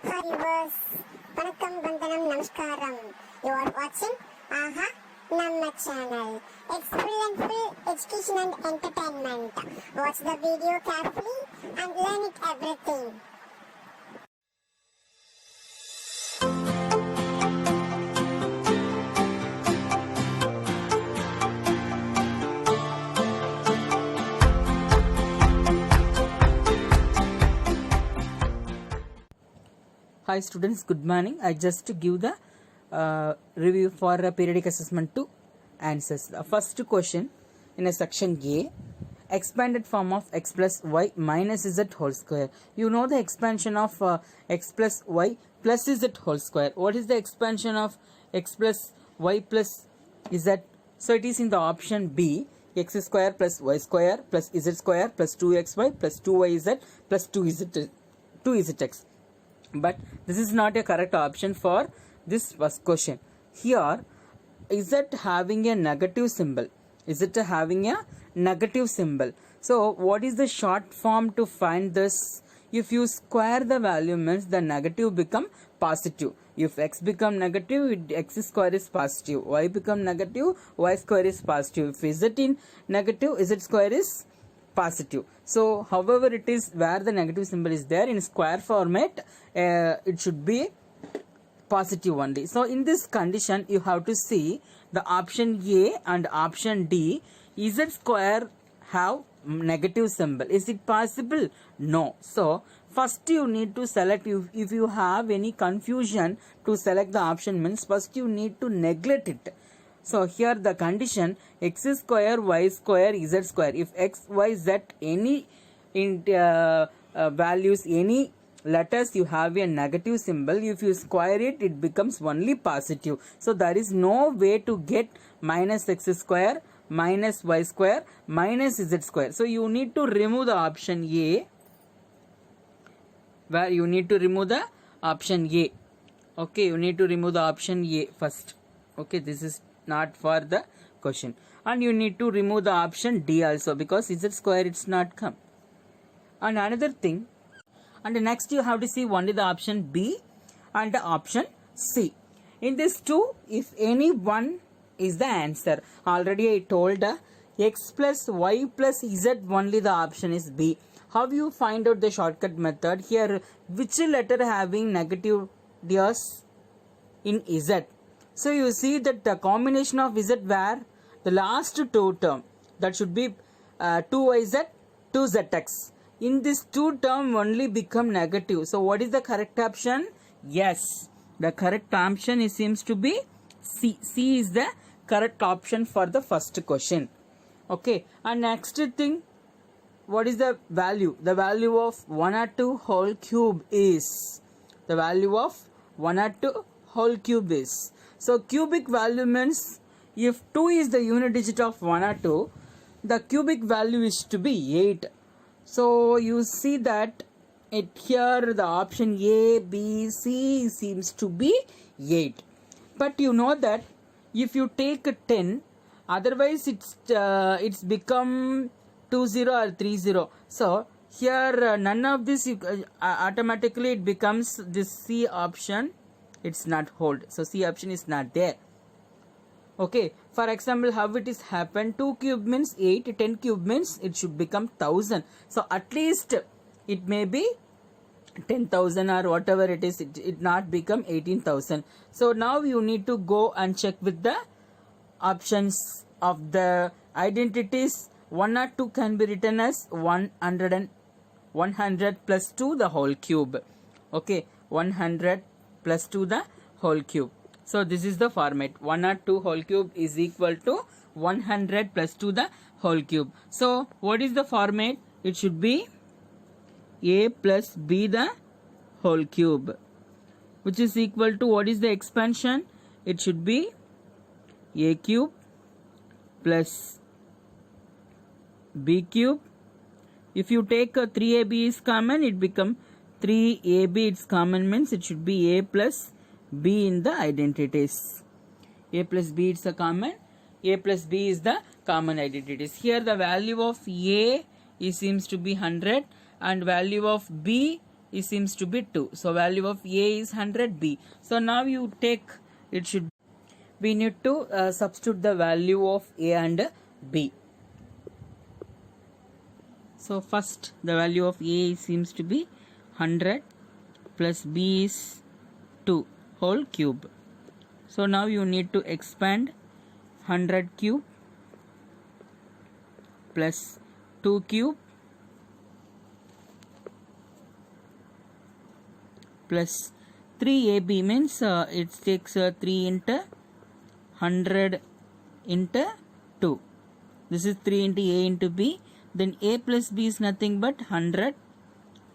Hi viewers, Vanakkam, Vandanam, Namaskaram. You are watching Aha Namma channel. It's full and full education and entertainment. Watch the video carefully and learn it everything. Hi students, good morning. I just give the review for periodic assessment 2 answers. The first question in a section A, expanded form of x plus y minus z whole square. You know the expansion of x plus y plus z whole square. What is the expansion of x plus y plus z? So it is in the option B, x square plus y square plus z square plus 2xy plus 2yz plus 2zx. But this is not a correct option for this first question. Here, is it having a negative symbol? Is it having a negative symbol? So, what is the short form to find this? If you square the value means the negative become positive. If x become negative, x square is positive. Y become negative, y square is positive. If z in negative, z square is positive. So however it is where the negative symbol is there in square format, it should be positive only. So in this condition you have to see the option A and option D. Is z square have negative symbol? Is it possible? No. So first you need to select, if you have any confusion to select the option means first you need to neglect it. So here the condition x square y square z square, if x y z any values, any letters you have a negative symbol, if you square it, it becomes only positive. So there is no way to get minus x square minus y square minus z square. So you need to remove the option A, where you need to remove the option A. Okay, you need to remove the option A first. Okay, this is not for the question, and you need to remove the option D also, because z square it's not come. And another thing, and next you have to see only the option B and the option C. In this two, if any one is the answer, already I told x plus y plus z only the option is B. How you find out the shortcut method? Here which letter having negative dears in z? So you see that the combination of z where the last two term, that should be 2yz, 2zx. In this two term only become negative. So what is the correct option? Yes, the correct option seems to be C. C is the correct option for the first question. Okay, and next thing, what is the value? The value of 102 whole cube is, the value of 102 whole cube is. So cubic value means if 2 is the unit digit of 102, the cubic value is to be 8. So you see that it here the option A, B, C seems to be 8. But you know that if you take 10, otherwise it's become 20 or 30. So here none of this automatically it becomes this C option. It's not hold. So C option is not there. Okay. For example, how it is happened? 2 cube means 8. 10 cube means it should become 1000. So at least it may be 10,000 or whatever it is. It not become 18,000. So now you need to go and check with the options of the identities. 1 or 2 can be written as 100 plus 2 the whole cube. Okay. 100 plus 2 the whole cube. So this is the format. 1 or 2 whole cube is equal to 100 plus 2 the whole cube. So what is the format? It should be a plus b the whole cube, which is equal to, what is the expansion? It should be a cube plus b cube. If you take a 3ab is common, it become 3ab, it's common means it should be a plus b in the identities. A plus b it's a common, a plus b is the common identities. Here the value of a seems to be 100 and value of b it seems to be 2. So value of A is 100B. So now you take, it should, we need to substitute the value of A and B. So first the value of A seems to be 100 plus B is 2 whole cube. So now you need to expand 100 cube plus 2 cube plus 3AB means it takes 3 into 100 into 2. This is 3 into A into B. Then A plus B is nothing but 100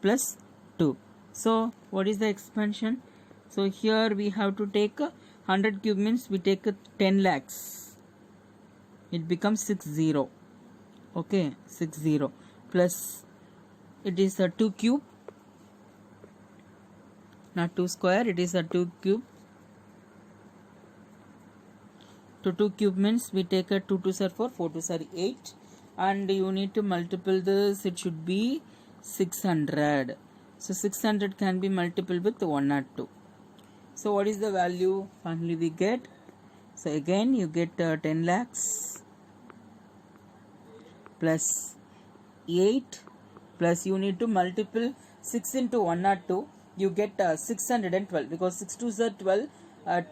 plus 2. So what is the expansion? So here we have to take 100 cube means we take 10 lakhs. It becomes 60. Okay, 60 plus it is a 2 cube, not 2 square, it is a 2 cube. To 2 cube means we take a 2 2s are 4, 4 2s are 8, and you need to multiple this, it should be 600. So 600 can be multiplied with 102. So what is the value finally we get? So again you get 10 lakhs plus 8 plus you need to multiple 6 into 102, you get 612 because 6 2s are 12,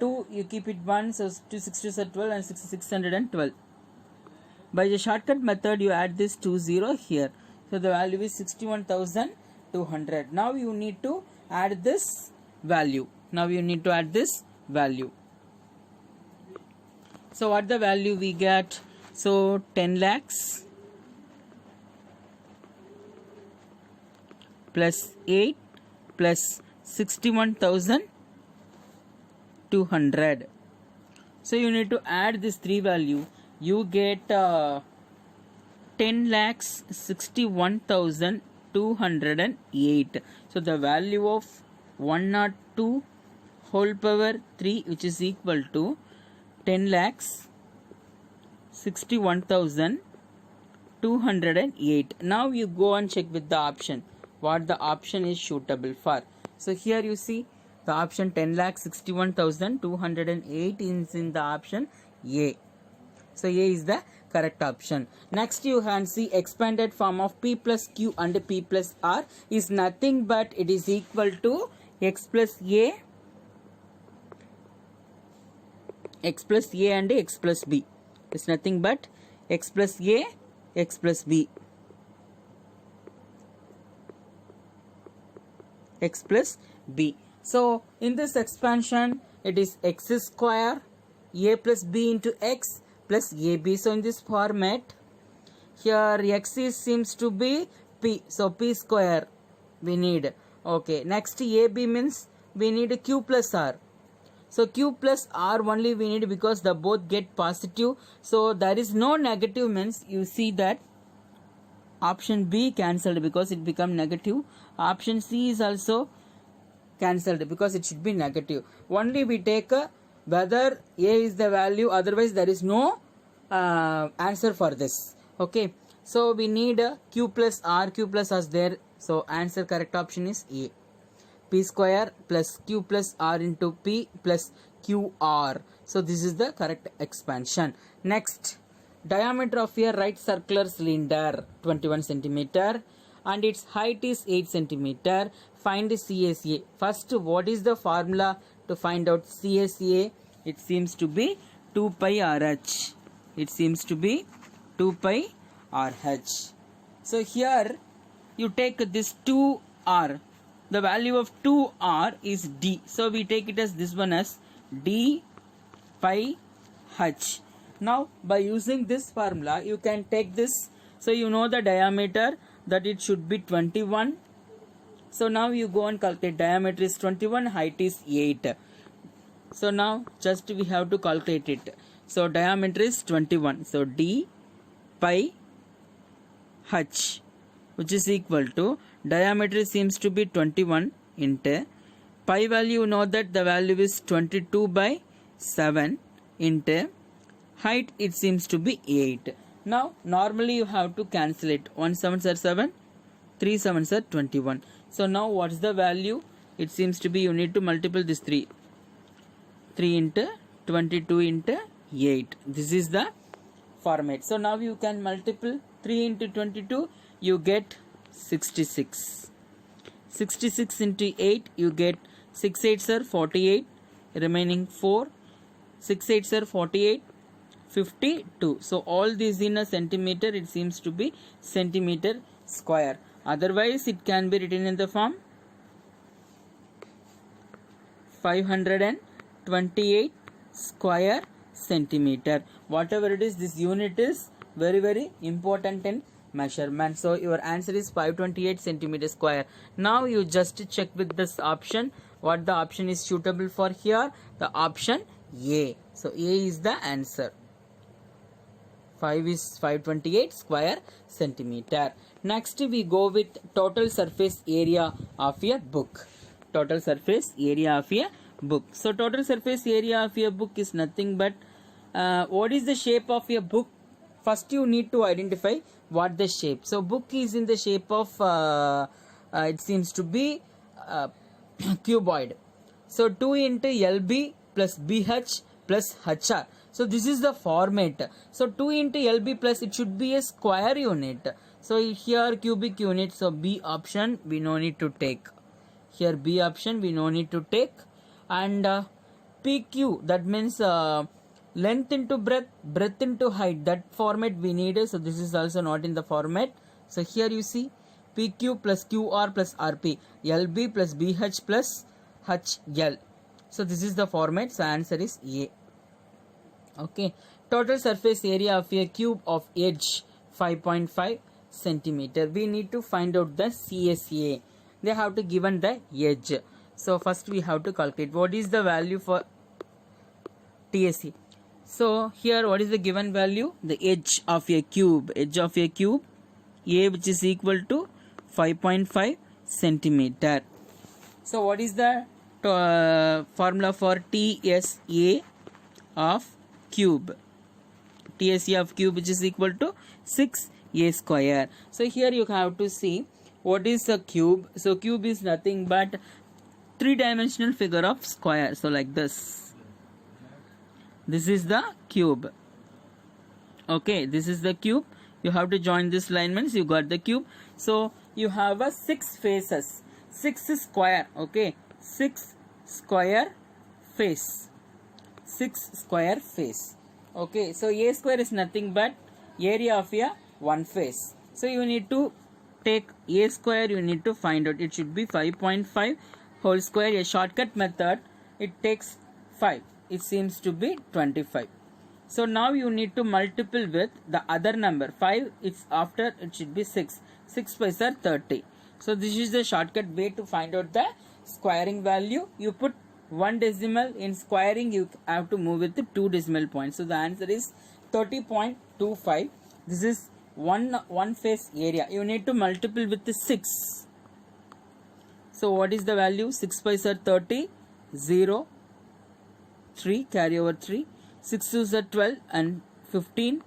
2 you keep it 1, so 2 6 2s are 12 and 6 612. By the shortcut method you add this 20 here, so the value is 61,200. Now you need to add this value. So what the value we get? So 10 lakhs plus 8 plus 61,200. So you need to add this 3 value. You get 10 lakhs 61,208. So the value of 102 whole power 3, which is equal to 10 lakhs 61,208. Now you go and check with the option what the option is suitable for. So here you see the option 10 lakhs 61,208 is in the option A. So A is the correct option. Next you can see expanded form of P plus Q and P plus R is nothing but it is equal to x plus A and x plus B. It's nothing but x plus A, x plus B, x plus B. So in this expansion it is x square A plus B into x plus AB. So in this format here x seems to be P, so P square we need. Okay, next AB means we need Q plus R. So Q plus R only we need because the both get positive, so there is no negative means you see that option B cancelled because it become negative. Option C is also cancelled because it should be negative. Only we take whether A is the value, otherwise there is no answer for this. Okay, so we need Q plus R is there, so answer correct option is A. P square plus Q plus R into P plus QR. So this is the correct expansion. Next, diameter of a right circular cylinder 21 centimeter and its height is 8 centimeter. Find CSA. First, what is the formula to find out CSA? It seems to be 2 pi RH. It seems to be 2 pi RH. So here you take this 2R. The value of 2R is D. So we take it as this one as D pi H. Now by using this formula you can take this. So you know the diameter that it should be 21. So now you go and calculate diameter is 21, height is 8. So now just we have to calculate it. So diameter is 21. So D pi H, which is equal to diameter seems to be 21 into pi value, you know that the value is 22 by 7 into height it seems to be 8. Now normally you have to cancel it. 1 7s are 7, 3 sevens are 21. So now what's the value? It seems to be you need to multiply this 3 into 22 into 8. This is the format. So now you can multiply 3 into 22, you get 66. 66 into 8, you get 6 8s are 48, remaining 4. 6 8s are 48, 52. So all these in a centimeter, it seems to be centimeter square. Otherwise, it can be written in the form 528 square centimeter. Whatever it is, this unit is very important in measurement. So your answer is 528 centimeter square. Now you just check with this option what the option is suitable for here. The option A. So A is the answer. 5 is 528 square centimeter. Next we go with total surface area of a book. Total surface area of a book. So total surface area of a book is nothing but what is the shape of a book? First you need to identify what the shape. So book is in the shape of it seems to be cuboid. So 2 into LB plus BH plus HR. So this is the format. So 2 into LB plus it should be a square unit. So here cubic unit. So B option we no need to take. Here B option we no need to take. And PQ, that means length into breadth, breadth into height. That format we need. So this is also not in the format. So here you see PQ plus QR plus RP, LB plus BH plus HL. So this is the format. So answer is A. Okay. Total surface area of a cube of edge 5.5 centimeter. We need to find out the CSA. They have to given the edge. So first we have to calculate what is the value for TSE. So here what is the given value? The edge of a cube. Edge of a cube A, which is equal to 5.5 centimeter. So what is the formula for TSA of cube? TSA of cube, which is equal to 6A square. So here you have to see what is a cube. So cube is nothing but three-dimensional figure of square. So like this. This is the cube. Okay, this is the cube. You have to join this line, means you got the cube. So you have a 6 faces. 6 is square. Okay, 6 square face. 6 square face. Okay, so A square is nothing but area of a one face. So you need to take A square, you need to find out. It should be 5.5 whole square. A shortcut method, it takes 5. It seems to be 25. So now you need to multiply with the other number. 5, it's after, it should be 6. 6 5s are 30. So this is the shortcut way to find out the squaring value. You put 1 decimal in squaring, you have to move with the 2 decimal points. So the answer is 30.25. This is one face area. You need to multiply with the 6. So what is the value? 6 5s are 30. 0. 3. Carry over 3. 6 2s are 12 and 15.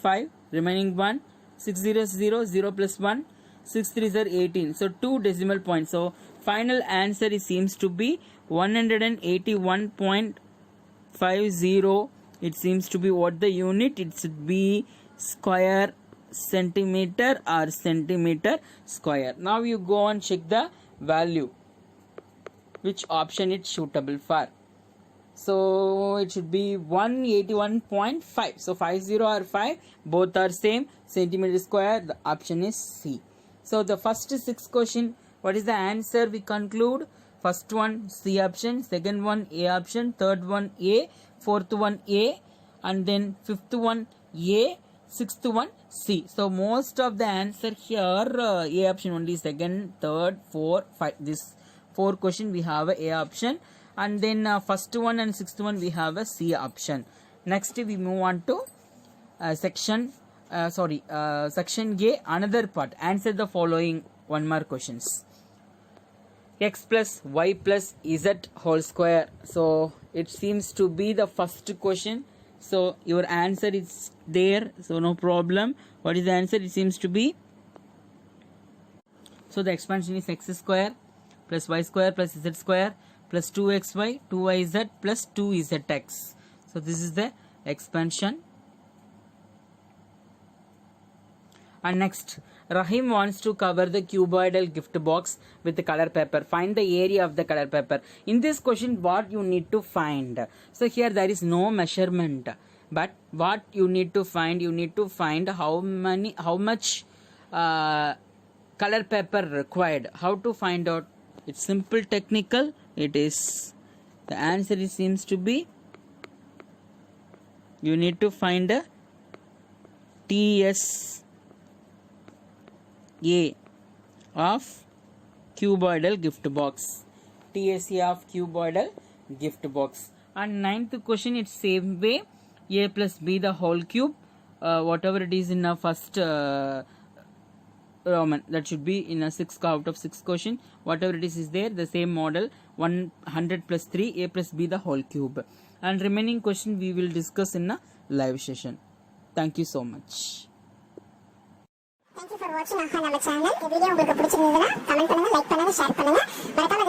5. Remaining 1. 6 0 0. 0 plus 1. 6 3s are 18. So 2 decimal points. So final answer seems to be 181.50. It seems to be what the unit? It should be square centimeter or centimeter square. Now you go and check the value. Which option it's suitable for? So it should be 181.5. So 50 or 5, both are same. Centimeter square. The option is C. So the first 6 question, what is the answer? We conclude. First one C option, second one A option, third one A, fourth one A, and then fifth one A, sixth one C. So most of the answer here A option only. Second, third, 4, 5. This 4 question we have a option, and then first one and sixth one we have a C option. Next we move on to section A, another part. Answer the following 1 mark questions. X plus y plus z whole square. So it seems to be the first question. So your answer is there. So no problem. What is the answer? It seems to be So the expansion is x square plus y square plus z square plus 2xy, 2yz plus 2zx. So this is the expansion. And next, Rahim wants to cover the cuboidal gift box with the color paper. Find the area of the color paper. In this question, what you need to find? So here there is no measurement, but what you need to find? You need to find how much color paper required. How to find out? It's simple technical. It is, the answer seems to be, you need to find a TSA of cuboidal gift box. TSA of cuboidal gift box. And ninth question, it's same way, a plus b the whole cube, whatever it is in a first Roman, that should be in a 6 out of 6 question. Whatever it is there, the same model, 100 plus 3, a plus b the whole cube. And remaining question we will discuss in a live session. Thank you so much. Thank you for watching AHA நம்ம channel. இந்த video உங்களுக்கு பிடிச்சிருந்ததுன்னா comment பண்ணுங்க, like பண்ணுங்க, share பண்ணுங்க. மறக்காம